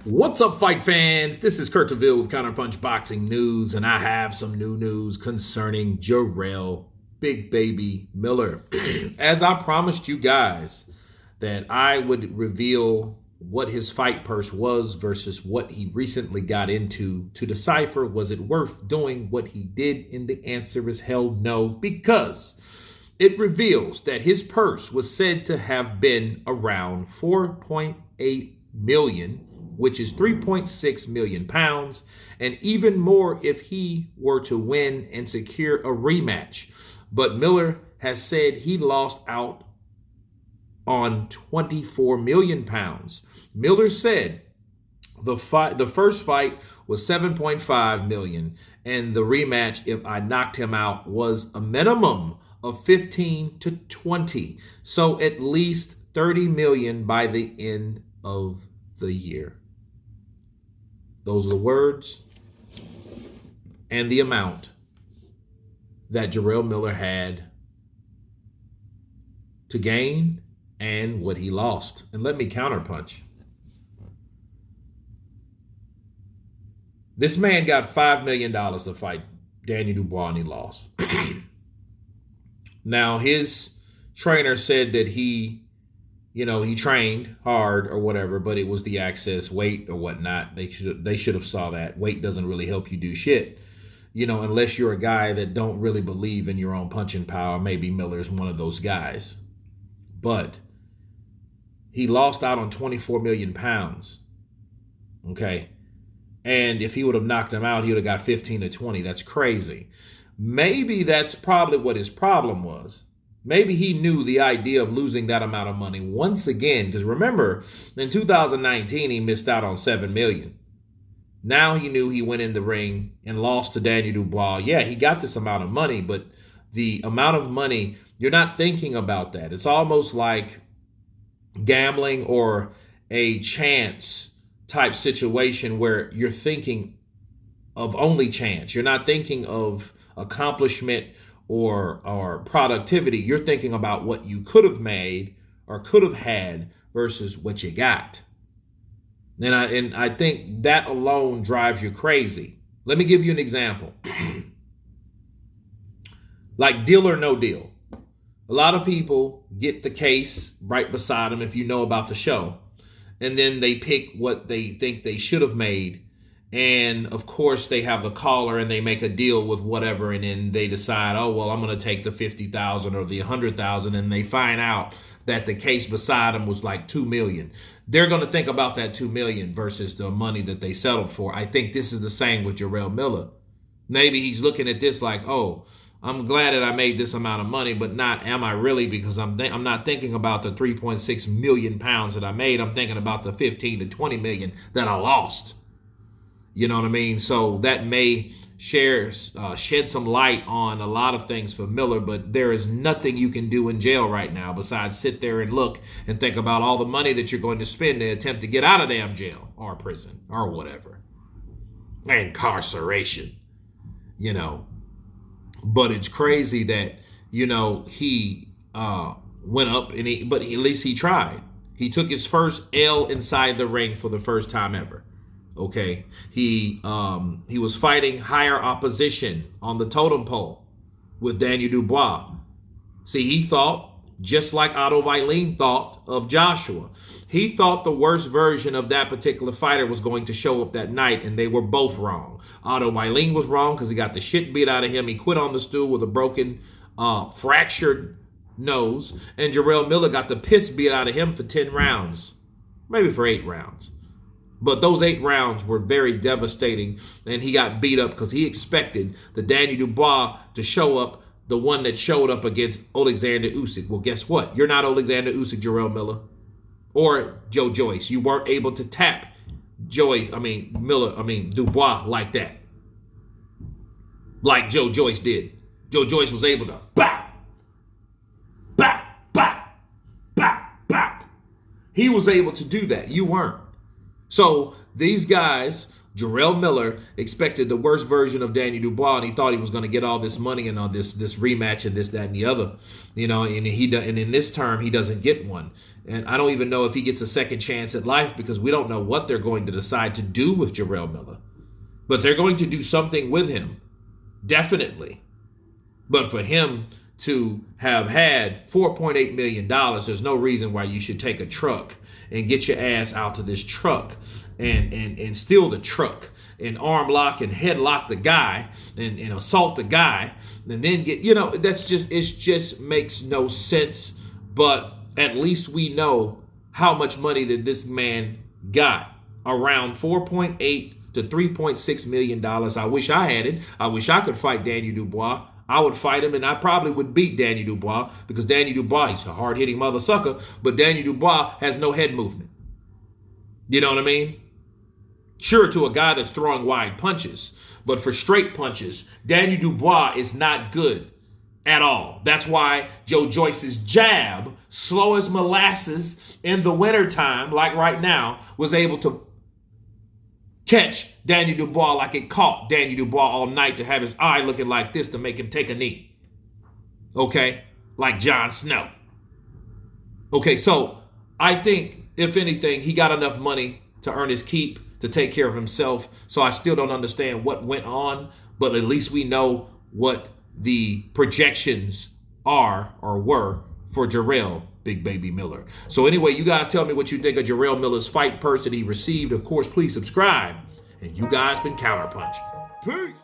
What's up, fight fans? This is Kurt DeVille with Counterpunch Boxing News, and I have some new news concerning Jarrell Big Baby Miller. As I promised you guys that I would reveal what his fight purse was versus what he recently got into to decipher was it worth doing what he did, and the answer is hell no, because it reveals that his purse was said to have been around 4.8 million, which is 3.6 million pounds, and even more if he were to win and secure a rematch. But Miller has said he lost out on 24 million pounds. Miller said the first fight was 7.5 million, and the rematch, if I knocked him out, was a minimum of 15 to 20. So at least 30 million by the end of the year. Those are the words and the amount that Jarrell Miller had to gain and what he lost. And let me counterpunch. This man got $5 million to fight Daniel Dubois, and he lost. Now, his trainer said that he trained hard or whatever, but it was the excess weight or whatnot. They should have saw that. Weight doesn't really help you do shit, unless you're a guy that don't really believe in your own punching power. Maybe Miller's one of those guys. But he lost out on 24 million pounds. Okay. And if he would have knocked him out, he would have got 15 to 20. That's crazy. Maybe that's probably what his problem was. Maybe he knew the idea of losing that amount of money once again, because remember, in 2019, he missed out on $7 million. Now he knew he went in the ring and lost to Daniel Dubois. Yeah, he got this amount of money, but the amount of money, you're not thinking about that. It's almost like gambling or a chance type situation where you're thinking of only chance. You're not thinking of accomplishment or productivity. You're thinking about what you could have made or could have had versus what you got. And I think that alone drives you crazy. Let me give you an example. Like Deal or No Deal. A lot of people get the case right beside them if you know about the show, and then they pick what they think they should have made. And of course, they have the caller and they make a deal with whatever. And then they decide, oh, well, I'm going to take the 50,000 or the 100,000. And they find out that the case beside them was like 2 million. They're going to think about that 2 million versus the money that they settled for. I think this is the same with Jarrell Miller. Maybe he's looking at this like, oh, I'm glad that I made this amount of money, but not am I really, because I'm not thinking about the 3.6 million pounds that I made. I'm thinking about the 15 to 20 million that I lost. You know what I mean? So that may shed some light on a lot of things for Miller, but there is nothing you can do in jail right now besides sit there and look and think about all the money that you're going to spend to attempt to get out of damn jail or prison or whatever. Incarceration, But it's crazy that, he went up but at least he tried. He took his first L inside the ring for the first time ever. Okay, he was fighting higher opposition on the totem pole with Daniel Dubois. See, he thought, just like Otto Wallin thought of Joshua, he thought the worst version of that particular fighter was going to show up that night, and they were both wrong. Otto Wallin was wrong because he got the shit beat out of him. He quit on the stool with a broken, fractured nose, and Jarrell Miller got the piss beat out of him for 10 rounds, maybe for 8 rounds. But those 8 rounds were very devastating, and he got beat up because he expected the Daniel Dubois to show up, the one that showed up against Alexander Usyk. Well, guess what? You're not Alexander Usyk, Jarrell Miller, or Joe Joyce. You weren't able to tap Dubois like that, like Joe Joyce did. Joe Joyce was able to bop, bop, bop, bop, bop. He was able to do that. You weren't. So these guys Jarrell Miller expected the worst version of Daniel Dubois, and he thought he was going to get all this money and all this rematch and this, that, and the other, and in this term he doesn't get one. And I don't even know if he gets a second chance at life, because we don't know what they're going to decide to do with Jarrell Miller. But they're going to do something with him, definitely. But for him to have had $4.8 million, there's no reason why you should take a truck and get your ass out to this truck and steal the truck and arm lock and headlock the guy and assault the guy and then get, it just makes no sense. But at least we know how much money that this man got, around 4.8 to $3.6 million. I wish I had it. I wish I could fight Daniel Dubois. I would fight him, and I probably would beat Daniel Dubois, because Daniel Dubois, he's a hard-hitting mother sucker, but Daniel Dubois has no head movement. You know what I mean? Sure, to a guy that's throwing wide punches, but for straight punches, Daniel Dubois is not good at all. That's why Joe Joyce's jab, slow as molasses in the wintertime, like right now, was able to catch Daniel Dubois like it caught Daniel Dubois all night, to have his eye looking like this to make him take a knee. Okay? Like Jon Snow. Okay, so I think, if anything, he got enough money to earn his keep, to take care of himself. So I still don't understand what went on, but at least we know what the projections are or were for Jarrell Big Baby Miller. So anyway, you guys tell me what you think of Jarrell Miller's fight purse that he received. Of course, please subscribe. And you guys been Counterpunch. Peace.